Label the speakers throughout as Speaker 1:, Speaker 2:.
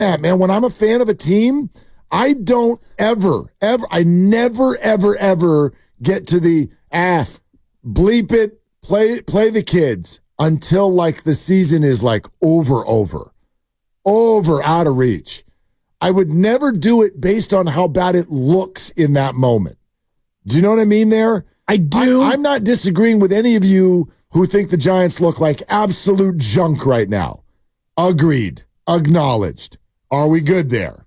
Speaker 1: that, man. When I'm a fan of a team, I don't I never, ever get to the, bleep it, play the kids until like the season is like over, out of reach. I would never do it based on how bad it looks in that moment. Do you know what I mean there?
Speaker 2: I do.
Speaker 1: I'm not disagreeing with any of you who think the Giants look like absolute junk right now. Agreed. Acknowledged. Are we good there?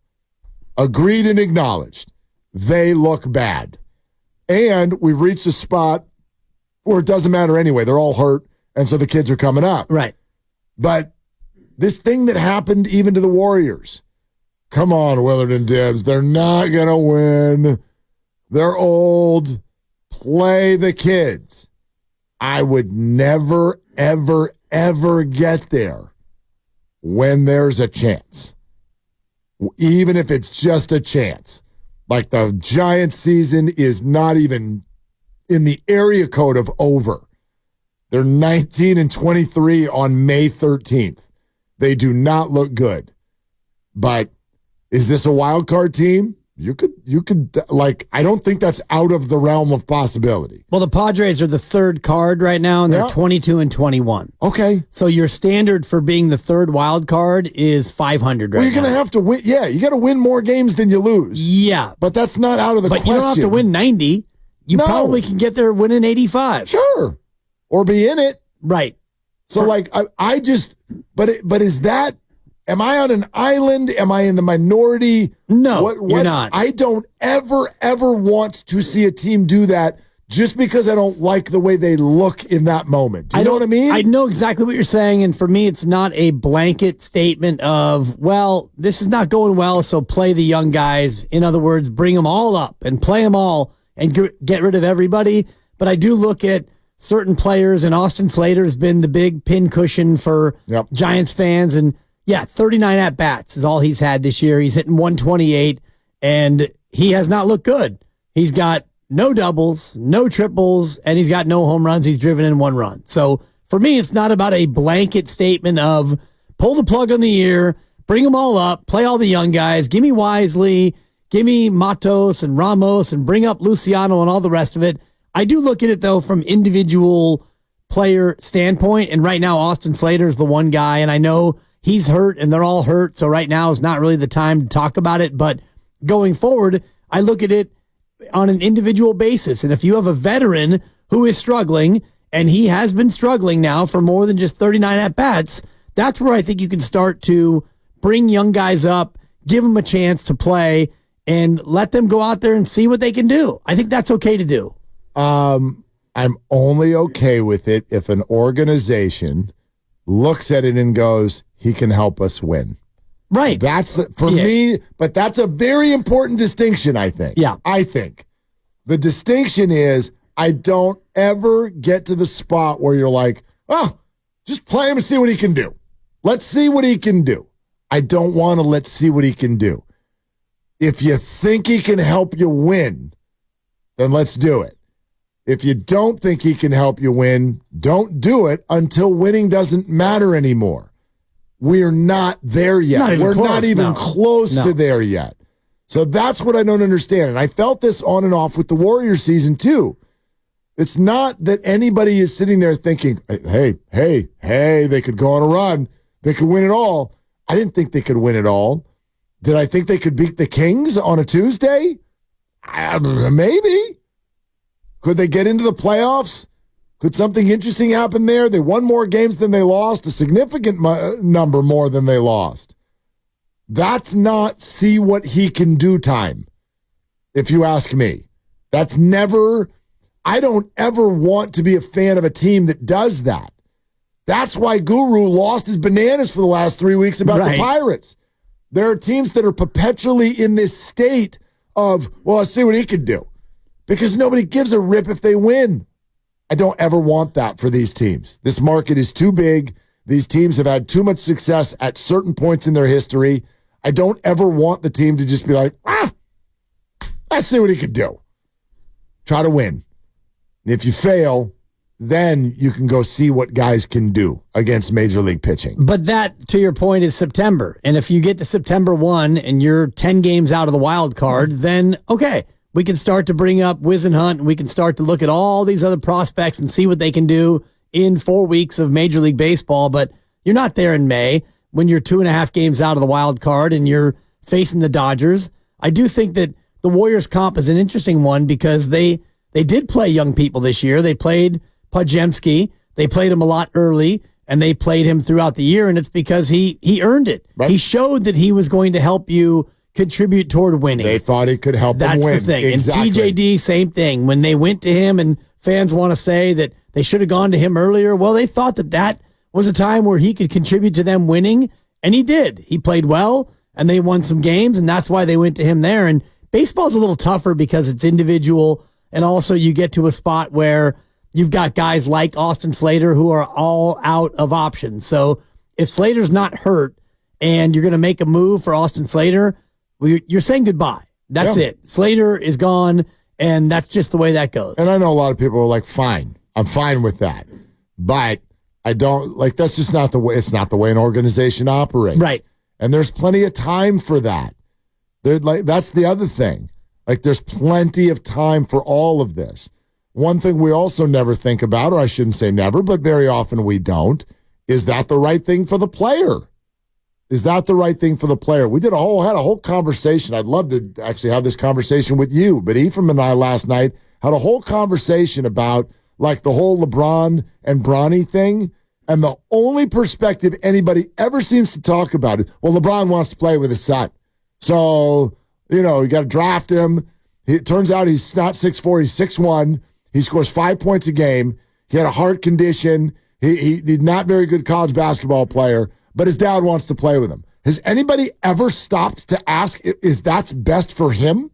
Speaker 1: Agreed and acknowledged. They look bad. And we've reached a spot where it doesn't matter anyway. They're all hurt, and so the kids are coming up.
Speaker 2: Right.
Speaker 1: But this thing that happened even to the Warriors, come on, Willard and Dibs. They're not going to win. They're old. Play the kids. I would never, ever get there when there's a chance. Even if it's just a chance. Like the Giants season is not even in the area code of over. They're 19-23 on May 13th. They do not look good. But is this a wild card team? You could like, I don't think that's out of the realm of possibility.
Speaker 2: Well, the Padres are the third card right now, and they're 22-21.
Speaker 1: Okay.
Speaker 2: So your standard for being the third wild card is 500 right now.
Speaker 1: Well, you're going to have to win. Yeah, you got to win more games than you lose.
Speaker 2: Yeah.
Speaker 1: But that's not out of the question.
Speaker 2: But you don't have to win 90. You probably can get there winning 85.
Speaker 1: Sure. Or be in it.
Speaker 2: Right.
Speaker 1: So, like, I just, but is that, am I on an island? Am I in the minority?
Speaker 2: No, you're not.
Speaker 1: I don't ever want to see a team do that just because I don't like the way they look in that moment. Do you know what I mean?
Speaker 2: I know exactly what you're saying, and for me, it's not a blanket statement of, well, this is not going well, so play the young guys. In other words, bring them all up and play them all and get rid of everybody. But I do look at certain players, and Austin Slater's been the big pincushion for Giants fans, and 39 at-bats is all he's had this year. He's hitting 128, and he has not looked good. He's got no doubles, no triples, and he's got no home runs. He's driven in one run. So for me, it's not about a blanket statement of pull the plug on the year, bring them all up, play all the young guys, give me Wisely, give me Matos and Ramos, and bring up Luciano and all the rest of it. I do look at it, though, from individual player standpoint, and right now Austin Slater is the one guy, and I know he's hurt, and they're all hurt, so right now is not really the time to talk about it. But going forward, I look at it on an individual basis. And if you have a veteran who is struggling, and he has been struggling now for more than just 39 at-bats, that's where I think you can start to bring young guys up, give them a chance to play, and let them go out there and see what they can do. I think that's okay to do.
Speaker 1: I'm only okay with it if an organization looks at it and goes, he can help us win.
Speaker 2: Right.
Speaker 1: That's for me, but that's a very important distinction, I think.
Speaker 2: Yeah.
Speaker 1: I think. The distinction is I don't ever get to the spot where you're like, oh, just play him and see what he can do. Let's see what he can do. I don't want to let's see what he can do. If you think he can help you win, then let's do it. If you don't think he can help you win, don't do it until winning doesn't matter anymore. We're not there yet. We're not even close to there yet. So that's what I don't understand. And I felt this on and off with the Warriors season too. It's not that anybody is sitting there thinking, hey, they could go on a run. They could win it all. I didn't think they could win it all. Did I think they could beat the Kings on a Tuesday? Maybe. Could they get into the playoffs? Could something interesting happen there? They won more games than they lost, a significant number more than they lost. That's not see what he can do time, if you ask me. That's never, I don't ever want to be a fan of a team that does that. That's why Guru lost his bananas for the last 3 weeks about the Pirates. There are teams that are perpetually in this state of, well, let's see what he can do. Because nobody gives a rip if they win. I don't ever want that for these teams. This market is too big. These teams have had too much success at certain points in their history. I don't ever want the team to just be like, let's see what he can do. Try to win. And if you fail, then you can go see what guys can do against Major League pitching.
Speaker 2: But that, to your point, is September. And if you get to September 1 and you're 10 games out of the wild card, then, okay, we can start to bring up Whisenhunt, and we can start to look at all these other prospects and see what they can do in 4 weeks of Major League Baseball. But you're not there in May when you're 2.5 games out of the wild card and you're facing the Dodgers. I do think that the Warriors comp is an interesting one because they did play young people this year. They played Podjemski. They played him a lot early, and they played him throughout the year, and it's because he earned it. Right. He showed that he was going to help you contribute toward winning.
Speaker 1: They thought he could help them win.
Speaker 2: That's the thing.
Speaker 1: Exactly.
Speaker 2: And TJD, same thing. When they went to him, and fans want to say that they should have gone to him earlier, well, they thought that was a time where he could contribute to them winning, and he did. He played well, and they won some games, and that's why they went to him there. And baseball's a little tougher because it's individual, and also you get to a spot where you've got guys like Austin Slater who are all out of options. So if Slater's not hurt and you're going to make a move for Austin Slater, well, you're saying goodbye. That's it. Slater is gone, and that's just the way that goes.
Speaker 1: And I know a lot of people are like, fine. I'm fine with that. But I don't, like, that's just not the way, it's not the way an organization operates.
Speaker 2: Right.
Speaker 1: And there's plenty of time for that. That's the other thing. Like, there's plenty of time for all of this. One thing we also never think about, or I shouldn't say never, but very often we don't, is that the right thing for the player? Is that the right thing for the player? We had a whole conversation. I'd love to actually have this conversation with you, but Ephraim and I last night had a whole conversation about like the whole LeBron and Bronny thing, and the only perspective anybody ever seems to talk about it, well, LeBron wants to play with his son. So, you got to draft him. It turns out he's not 6'4", he's 6'1". He scores 5 points a game. He had a heart condition. He's not very good college basketball player, but his dad wants to play with him. Has anybody ever stopped to ask if that's best for him?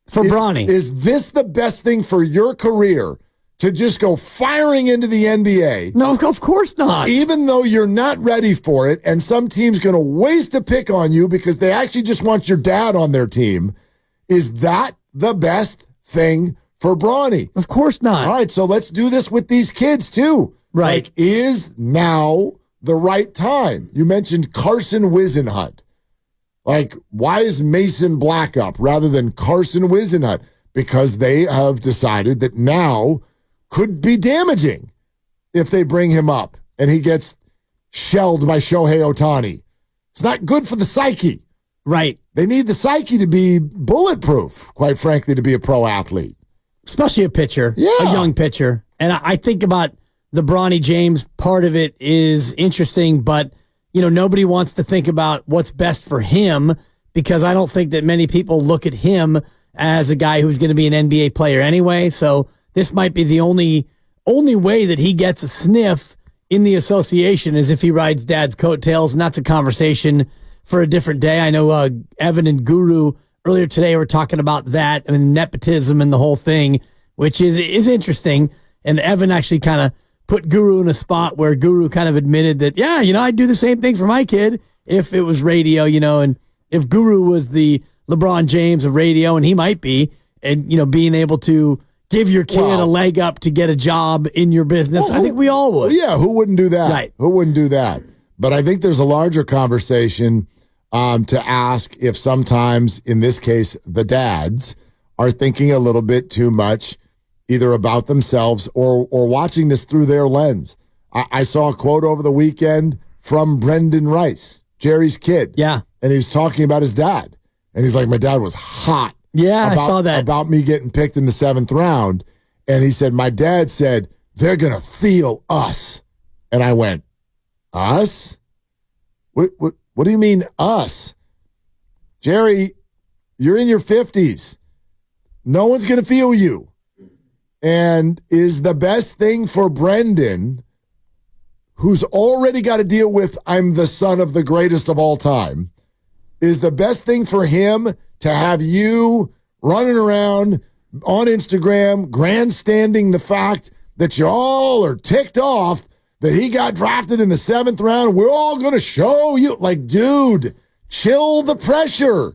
Speaker 2: For Bronny.
Speaker 1: Is this the best thing for your career to just go firing into the NBA?
Speaker 2: No, of course not.
Speaker 1: Even though you're not ready for it, and some team's going to waste a pick on you because they actually just want your dad on their team. Is that the best thing for Bronny?
Speaker 2: Of course not.
Speaker 1: All right, so let's do this with these kids too.
Speaker 2: Right.
Speaker 1: Like, is now the right time? You mentioned Carson Whisenhunt. Like, why is Mason Black up rather than Carson Whisenhunt? Because they have decided that now could be damaging if they bring him up and he gets shelled by Shohei Ohtani. It's not good for the psyche.
Speaker 2: Right.
Speaker 1: They need the psyche to be bulletproof, quite frankly, to be a pro athlete.
Speaker 2: Especially a pitcher, a young pitcher. And I think about the Bronny James part of it is interesting, but nobody wants to think about what's best for him because I don't think that many people look at him as a guy who's going to be an NBA player anyway. So this might be the only way that he gets a sniff in the association is if he rides dad's coattails, and that's a conversation for a different day. I know Evan and Guru earlier today were talking about that and nepotism and the whole thing, which is interesting. And Evan actually kind of put Guru in a spot where Guru kind of admitted that, I'd do the same thing for my kid if it was radio, and if Guru was the LeBron James of radio, and he might be, and, being able to give your kid a leg up to get a job in your business, I think we all would.
Speaker 1: Yeah, who wouldn't do that?
Speaker 2: Right.
Speaker 1: Who wouldn't do that? But I think there's a larger conversation to ask if sometimes, in this case, the dads are thinking a little bit too much either about themselves or watching this through their lens. I saw a quote over the weekend from Brendan Rice, Jerry's kid.
Speaker 2: Yeah.
Speaker 1: And he was talking about his dad. And he's like, my dad was hot.
Speaker 2: Yeah, I saw that.
Speaker 1: About me getting picked in the 7th round. And he said, my dad said, they're going to feel us. And I went, us? What do you mean, us? Jerry, you're in your 50s. No one's going to feel you. And is the best thing for Brendan, who's already got to deal with, I'm the son of the greatest of all time, is the best thing for him to have you running around on Instagram, grandstanding the fact that you all are ticked off that he got drafted in the 7th round. We're all going to show you. Like, dude, chill the pressure.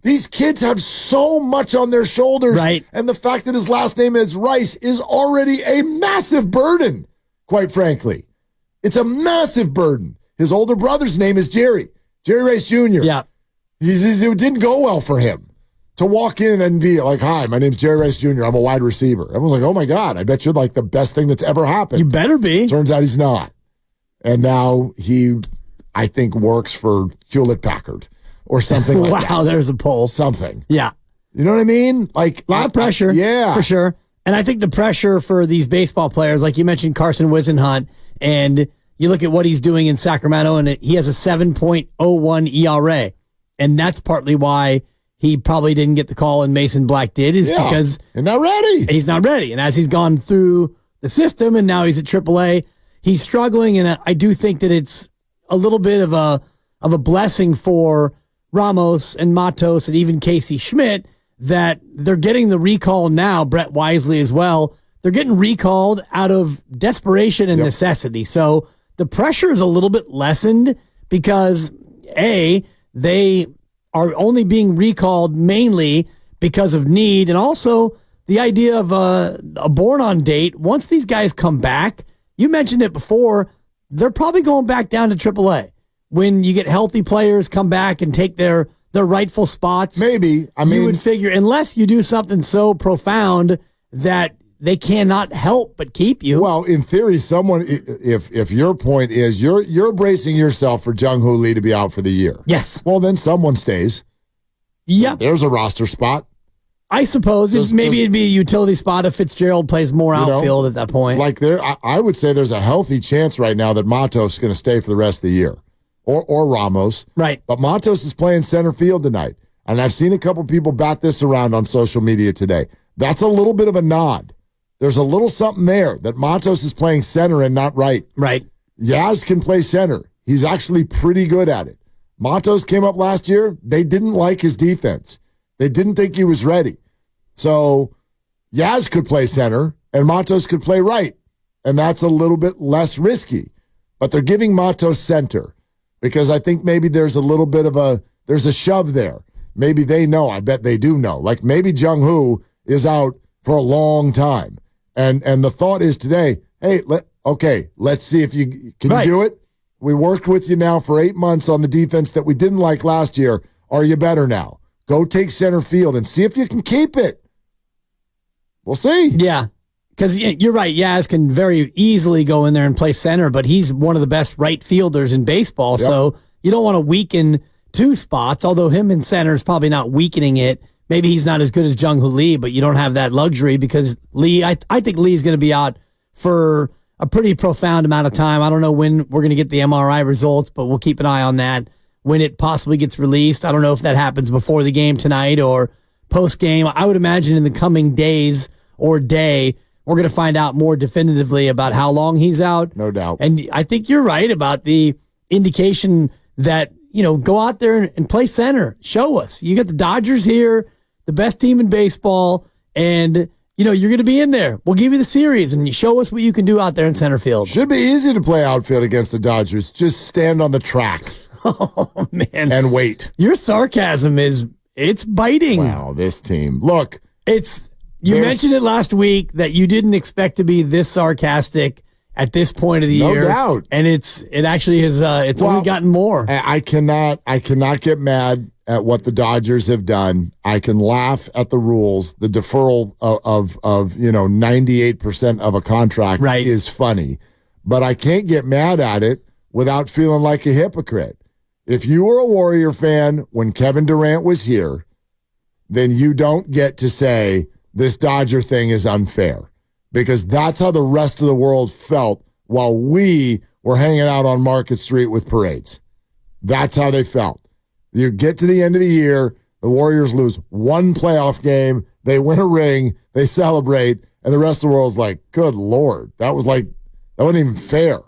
Speaker 1: These kids have so much on their shoulders.
Speaker 2: Right.
Speaker 1: And the fact that his last name is Rice is already a massive burden, quite frankly. It's a massive burden. His older brother's name is Jerry Rice Jr.
Speaker 2: Yeah.
Speaker 1: It didn't go well for him to walk in and be like, hi, my name's Jerry Rice Jr. I'm a wide receiver. Everyone's like, oh, my God, I bet you're like the best thing that's ever happened.
Speaker 2: You better be.
Speaker 1: Turns out he's not. And now he, I think, works for Hewlett-Packard or something like that.
Speaker 2: Wow, there's a poll.
Speaker 1: Something.
Speaker 2: Yeah.
Speaker 1: You know what I mean? Like
Speaker 2: a lot of pressure.
Speaker 1: Yeah.
Speaker 2: For sure. And I think the pressure for these baseball players, like you mentioned Carson Whisenhunt, and you look at what he's doing in Sacramento, and he has a 7.01 ERA. And that's partly why he probably didn't get the call and Mason Black did, because
Speaker 1: he's not ready.
Speaker 2: He's not ready. And as he's gone through the system and now he's at AAA, he's struggling. And I do think that it's a little bit of a blessing for Ramos and Matos and even Casey Schmidt that they're getting the recall now, Brett Wisely as well. They're getting recalled out of desperation and necessity. So the pressure is a little bit lessened because, A, they are only being recalled mainly because of need, and also the idea of a born-on date. Once these guys come back, you mentioned it before, they're probably going back down to AAA. When you get healthy players come back and take their rightful spots,
Speaker 1: maybe.
Speaker 2: You would figure, unless you do something so profound that they cannot help but keep you.
Speaker 1: Well, in theory, someone, if your point is you're bracing yourself for Jung-Hoo Lee to be out for the year.
Speaker 2: Yes.
Speaker 1: Well, then someone stays.
Speaker 2: Yep.
Speaker 1: There's a roster spot.
Speaker 2: I suppose maybe it'd be a utility spot if Fitzgerald plays more outfield at that point.
Speaker 1: Like I would say there's a healthy chance right now that Matos is going to stay for the rest of the year, or Ramos.
Speaker 2: Right.
Speaker 1: But Matos is playing center field tonight, and I've seen a couple people bat this around on social media today. That's a little bit of a nod. There's a little something there that Matos is playing center and not right.
Speaker 2: Right.
Speaker 1: Yaz can play center. He's actually pretty good at it. Matos came up last year. They didn't like his defense. They didn't think he was ready. So Yaz could play center and Matos could play right. And that's a little bit less risky. But they're giving Matos center because I think maybe there's a little bit of there's a shove there. Maybe they know. I bet they do know. Like maybe Jung-Hoo is out for a long time. And the thought is today, hey, let's see if you can do it. We worked with you now for 8 months on the defense that we didn't like last year. Are you better now? Go take center field and see if you can keep it. We'll see.
Speaker 2: Yeah, because you're right. Yaz can very easily go in there and play center, but he's one of the best right fielders in baseball. Yep. So you don't want to weaken two spots, although him in center is probably not weakening it. Maybe he's not as good as Jung-Hoo Lee, but you don't have that luxury because Lee, I think Lee is going to be out for a pretty profound amount of time. I don't know when we're going to get the MRI results, but we'll keep an eye on that when it possibly gets released. I don't know if that happens before the game tonight or post-game. I would imagine in the coming days or day, we're going to find out more definitively about how long he's out.
Speaker 1: No doubt.
Speaker 2: And I think you're right about the indication that, go out there and play center. Show us. You got the Dodgers here, the best team in baseball, and you're going to be in there. We'll give you the series, and you show us what you can do out there in center field.
Speaker 1: Should be easy to play outfield against the Dodgers. Just stand on the track.
Speaker 2: Oh, man.
Speaker 1: And wait.
Speaker 2: Your sarcasm it's biting.
Speaker 1: Wow, this team. Look.
Speaker 2: You mentioned it last week that you didn't expect to be this sarcastic at this point of the year.
Speaker 1: No doubt.
Speaker 2: And it actually has only gotten more.
Speaker 1: I cannot get mad at what the Dodgers have done. I can laugh at the rules. The deferral of 98% of a contract is funny. But I can't get mad at it without feeling like a hypocrite. If you were a Warrior fan when Kevin Durant was here, then you don't get to say this Dodger thing is unfair, because that's how the rest of the world felt while we were hanging out on Market Street with parades. That's how they felt. You get to the end of the year, the Warriors lose one playoff game, they win a ring, they celebrate, and the rest of the world's like, good Lord, that wasn't even fair.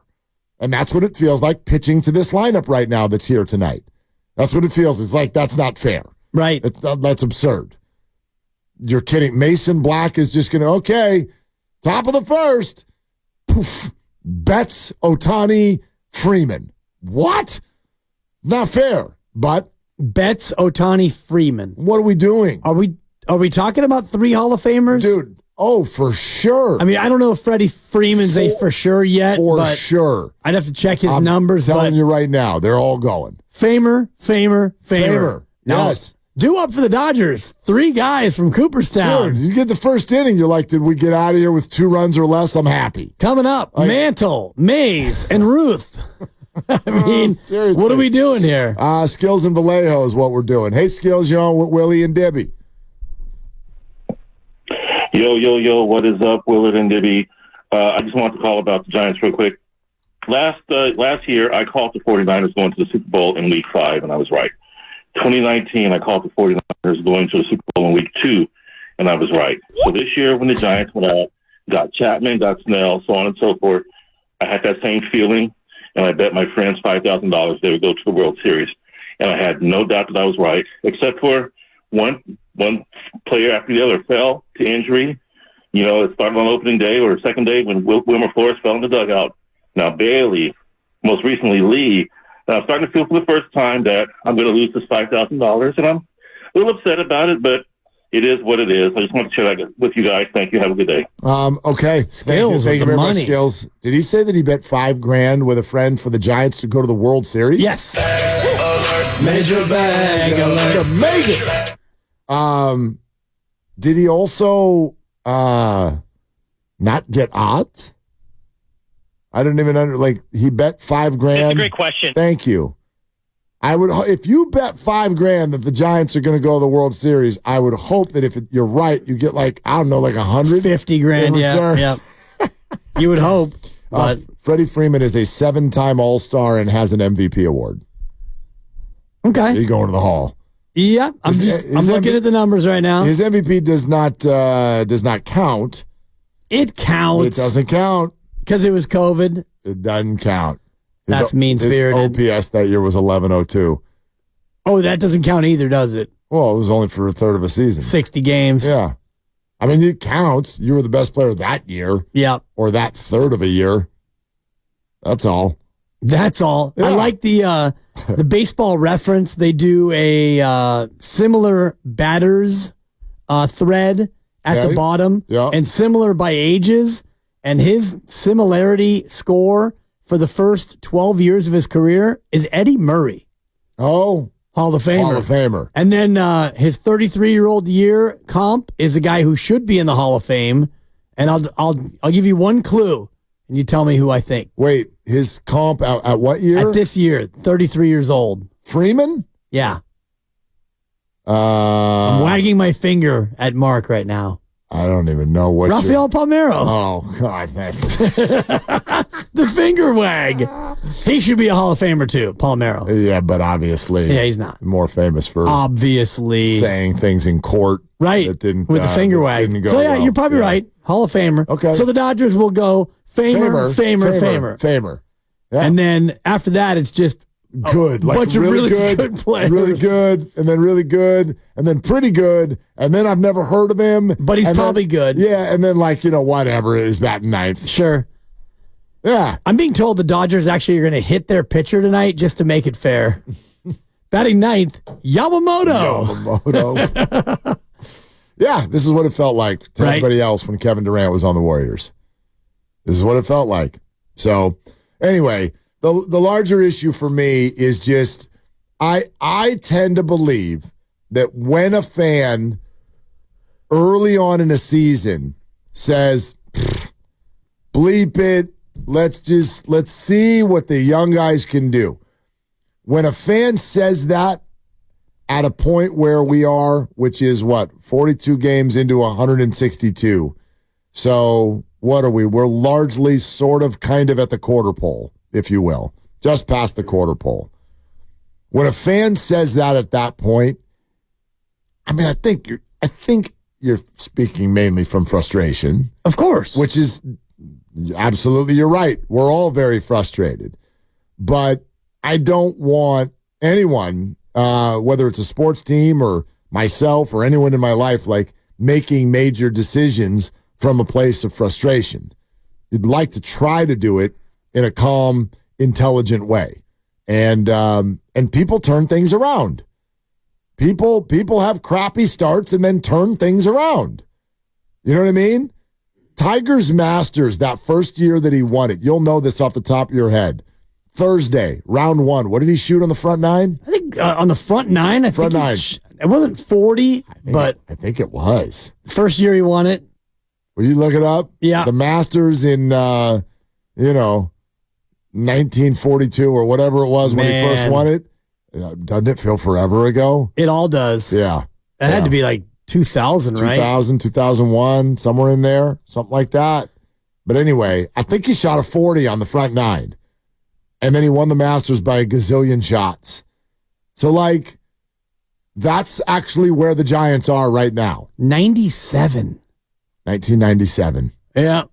Speaker 1: And that's what it feels like pitching to this lineup right now that's here tonight. That's what it feels. It's like, that's not fair.
Speaker 2: Right.
Speaker 1: That's absurd. You're kidding. Mason Black is just going to, top of the first, poof, Betts, Ohtani, Freeman. What? Not fair. But
Speaker 2: Betts, Ohtani, Freeman.
Speaker 1: What are we doing?
Speaker 2: Are we talking about 3 Hall of Famers?
Speaker 1: Dude, oh, for sure.
Speaker 2: I mean, I don't know if Freddie Freeman's a for sure yet.
Speaker 1: For sure.
Speaker 2: I'd have to check his numbers.
Speaker 1: I'm telling you right now, they're all going.
Speaker 2: Famer.
Speaker 1: Yes.
Speaker 2: Due up for the Dodgers. 3 guys from Cooperstown.
Speaker 1: Dude, you get the first inning, you're like, did we get out of here with 2 runs or less? I'm happy.
Speaker 2: Coming up, Mantle, Mays, and Ruth. I mean,
Speaker 1: seriously.
Speaker 2: What are we doing here?
Speaker 1: Skills and Vallejo is what we're doing. Hey, Skills, you're on with Willie and Dibby.
Speaker 3: Yo, what is up, Willard and Dibby? I just want to call about the Giants real quick. Last year, I called the 49ers going to the Super Bowl in Week 5, and I was right. 2019, I called the 49ers going to the Super Bowl in Week 2, and I was right. So this year, when the Giants went out, got Chapman, got Snell, so on and so forth, I had that same feeling, and I bet my friends $5,000 they would go to the World Series. And I had no doubt that I was right, except for one player after the other fell to injury. You know, it started on opening day or second day when Wilmer Flores fell in the dugout. Now Bailey, most recently Lee. And I'm starting to feel for the first time that I'm going to lose this $5,000, and I'm a little upset about it, but it is what it is. I just want to share that with you guys. Thank you. Have a good day.
Speaker 1: Okay.
Speaker 2: Skills.
Speaker 1: Thank you very
Speaker 2: money.
Speaker 1: much, Skills. Did he say that he bet $5,000 with a friend for the Giants to go to the World Series?
Speaker 2: Yes.
Speaker 1: Major bag alert. Major. Did he also not get odds? I don't even he bet $5,000.
Speaker 4: That's a great question.
Speaker 1: Thank you. I would, if you bet $5,000 that the Giants are going to go to the World Series, I would hope that if you're right, you get $150,000.
Speaker 2: Yeah. You would hope. But
Speaker 1: Freddie Freeman is a 7-time All-Star and has an MVP award.
Speaker 2: Okay,
Speaker 1: He's going to the Hall.
Speaker 2: Yeah, I'm looking at the numbers right now.
Speaker 1: His MVP does not count.
Speaker 2: It counts.
Speaker 1: It doesn't count
Speaker 2: because it was COVID.
Speaker 1: It doesn't count.
Speaker 2: That's mean-spirited.
Speaker 1: His OPS that year was 1102.
Speaker 2: Oh, that doesn't count either, does it?
Speaker 1: Well, it was only for a third of a season.
Speaker 2: 60 games.
Speaker 1: Yeah. I mean, it counts. You were the best player that year.
Speaker 2: Yeah.
Speaker 1: Or that third of a year. That's all.
Speaker 2: That's all. Yeah. I like the Baseball Reference. They do a similar batters thread at the bottom, and similar by ages. And his similarity score for the first 12 years of his career is Eddie Murray.
Speaker 1: Oh,
Speaker 2: Hall of Famer.
Speaker 1: Hall of Famer.
Speaker 2: And then his 33-year-old year comp is a guy who should be in the Hall of Fame. And I'll give you one clue, and you tell me who I think.
Speaker 1: Wait, his comp at what year?
Speaker 2: At this year, 33 years old.
Speaker 1: Freeman?
Speaker 2: Yeah. I'm wagging my finger at Mark right now.
Speaker 1: I don't even know what.
Speaker 2: Rafael Palmeiro.
Speaker 1: Oh God,
Speaker 2: the finger wag. He should be a Hall of Famer too, Palmeiro.
Speaker 1: Yeah, but obviously,
Speaker 2: he's not
Speaker 1: more famous for
Speaker 2: saying
Speaker 1: things in court,
Speaker 2: right?
Speaker 1: That didn't
Speaker 2: with the finger wag. So yeah, you're probably right. Hall of Famer.
Speaker 1: Okay.
Speaker 2: So the Dodgers will go Famer.
Speaker 1: Yeah.
Speaker 2: And then after that, it's just
Speaker 1: good, like
Speaker 2: bunch of really good players.
Speaker 1: Really good, and then really good, and then pretty good, and then I've never heard of him.
Speaker 2: But he's probably good.
Speaker 1: Yeah, and then whatever, he's batting ninth.
Speaker 2: Sure.
Speaker 1: Yeah.
Speaker 2: I'm being told the Dodgers actually are going to hit their pitcher tonight just to make it fair. Batting ninth, Yamamoto.
Speaker 1: Yeah, this is what it felt like to everybody else when Kevin Durant was on the Warriors. This is what it felt like. So, anyway, the larger issue for me is just I tend to believe that when a fan early on in a season says, bleep it, let's see what the young guys can do. When a fan says that at a point where we are, which is 42 games into 162. So what are we? We're largely sort of kind of at the quarter pole, if you will, just past the quarter pole. When a fan says that at that point, I mean, I think you're speaking mainly from frustration.
Speaker 2: Of course.
Speaker 1: Which is absolutely, you're right. We're all very frustrated. But I don't want anyone, whether it's a sports team or myself or anyone in my life, making major decisions from a place of frustration. You'd like to try to do it in a calm, intelligent way. And people turn things around. People have crappy starts and then turn things around. You know what I mean? Tiger's Masters, that first year that he won it, you'll know this off the top of your head. Thursday, round 1. What did he shoot on the front 9?
Speaker 2: I think on the front 9, I
Speaker 1: front
Speaker 2: think
Speaker 1: 9.
Speaker 2: It wasn't 40,
Speaker 1: I think it was.
Speaker 2: First year he won it.
Speaker 1: Will you look it up?
Speaker 2: Yeah.
Speaker 1: The Masters in, 1942 or whatever it was when he first won it. Doesn't it feel forever ago?
Speaker 2: It all does.
Speaker 1: Yeah.
Speaker 2: It had to be like 2000, right?
Speaker 1: 2000, 2001, somewhere in there, something like that. But anyway, I think he shot a 40 on the front 9. And then he won the Masters by a gazillion shots. So, that's actually where the Giants are right now.
Speaker 2: 97.
Speaker 1: 1997.
Speaker 2: Yeah.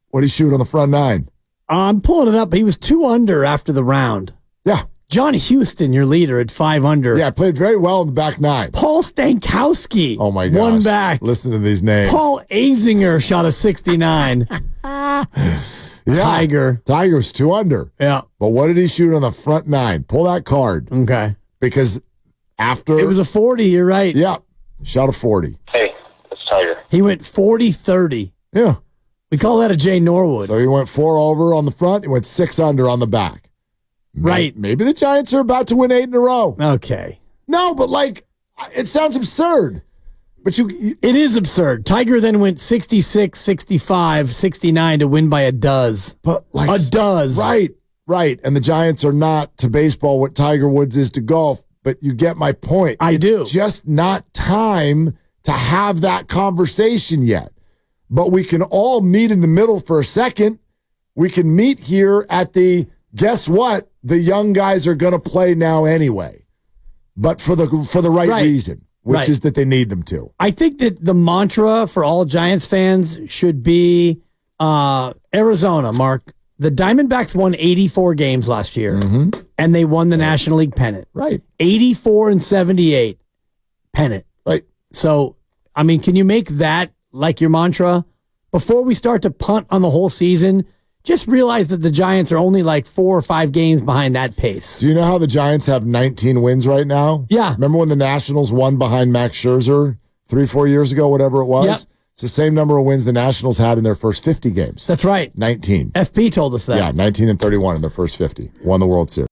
Speaker 1: What did he shoot on the front 9?
Speaker 2: I'm pulling it up. He was 2 under after the round.
Speaker 1: Yeah.
Speaker 2: John Houston, your leader, at 5 under.
Speaker 1: Yeah, played very well in the back 9.
Speaker 2: Paul Stankowski.
Speaker 1: Oh, my gosh.
Speaker 2: 1 back.
Speaker 1: Listen to these names.
Speaker 2: Paul Azinger shot a 69. Tiger.
Speaker 1: Tiger's 2 under.
Speaker 2: Yeah.
Speaker 1: But what did he shoot on the front 9? Pull that card.
Speaker 2: Okay.
Speaker 1: Because after...
Speaker 2: It was a 40, you're right.
Speaker 1: Yeah. Shot a 40.
Speaker 4: Hey, it's Tiger.
Speaker 2: He went 40-30.
Speaker 1: Yeah.
Speaker 2: We call that a Jay Norwood.
Speaker 1: So he went 4 over on the front. He went 6 under on the back.
Speaker 2: Right.
Speaker 1: Maybe the Giants are about to win 8 in a row.
Speaker 2: Okay.
Speaker 1: No, but it sounds absurd. But
Speaker 2: it is absurd. Tiger then went 66, 65, 69 to win by a dozen.
Speaker 1: But
Speaker 2: a dozen.
Speaker 1: Right. And the Giants are not to baseball what Tiger Woods is to golf. But you get my point.
Speaker 2: I do.
Speaker 1: Just not time to have that conversation yet. But we can all meet in the middle for a second. We can meet here at guess what? The young guys are going to play now anyway. But for the right reason, which is that they need them to.
Speaker 2: I think that the mantra for all Giants fans should be Arizona, Mark. The Diamondbacks won 84 games last year, and they won the National League pennant.
Speaker 1: Right.
Speaker 2: 84-78 pennant.
Speaker 1: Right.
Speaker 2: So, I mean, can you make that like your mantra? Before we start to punt on the whole season, just realize that the Giants are only 4 or 5 games behind that pace.
Speaker 1: Do you know how the Giants have 19 wins right now?
Speaker 2: Yeah.
Speaker 1: Remember when the Nationals won behind Max Scherzer 3-4 years ago, whatever it was?
Speaker 2: Yep.
Speaker 1: It's the same number of wins the Nationals had in their first 50 games.
Speaker 2: That's right.
Speaker 1: 19.
Speaker 2: FP told us that.
Speaker 1: Yeah, 19-31 in their first 50. Won the World Series.